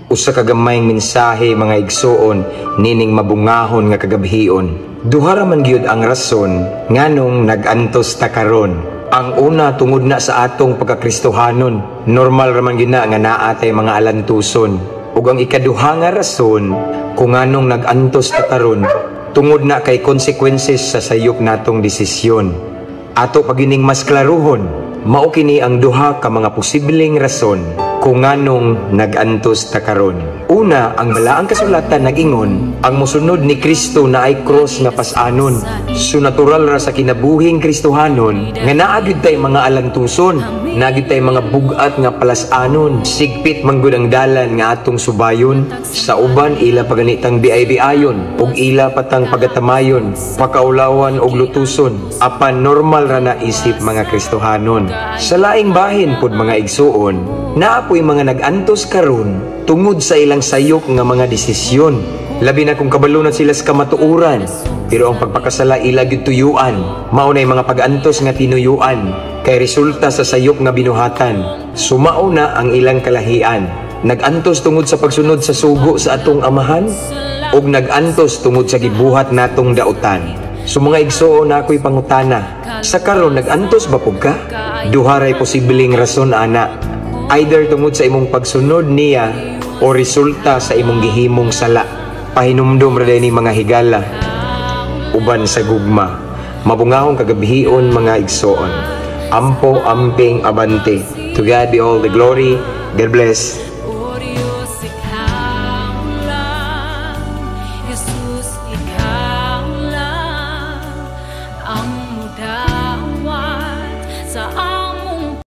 Usa ka gamayng mensahe mga igsoon nining mabungahon nga kagabhion. Duha ra man gyud ang rason nganong nag-antos ta karon. Ang una tungod na sa atong pagkakristohanon. Normal ra man gyud na nga naa tay mga alantuson. Ug ang ikaduha nga rason kung nganong nag-antos ta karon tungod na kay consequences sa sayop natong desisyon. Ato pagining mas klaruhon, mao kini ang duha ka mga posibleng rason kung nganong nag-antos ta karon. Una, ang balaang kasulatan nag-ingon, ang mosunod ni Kristo na ay cross nga pas-anon. So natural ra sa kinabuhing Kristohanon nga naa gyud tay mga alantuson, naa gyud tay mga bugat nga palas-anon, sigpit man gud ang dalan nga atong subayon. Sa uban ila paganitang biay-biayon ug ila patang pagatamayon, pakaulawan og lutuson. Apan normal ra na isip mga Kristohanon. Sa laing bahin pod mga igsuon, naapoy mga nag-antos karon tungod sa ilang sayok nga mga desisyon. Labi na kung kabalunan sila sa kamatuuran, pero ang pagpakasala ila gyud tuyuan. Mao nay mga pag-antos nga tinuyuan kay resulta sa sayok nga binuhatan. Sumao na ang ilang kalahian. Nag-antos tungod sa pagsunod sa sugo sa atong amahan ug nag-antos tungod sa gibuhat natong dautan. So mga igsoon na ako'y pangutana, sa karon nag-antos ba pug ka? Duha ray posibleng rason ana. Either tungod sa imong pagsunod niya o resulta sa imong gihimong sala. Pahinumdom ra ni mga higala uban sa gugma. Mabungahong kagabhion mga igsoon. Ampo amping abante. To God be all the glory. God bless.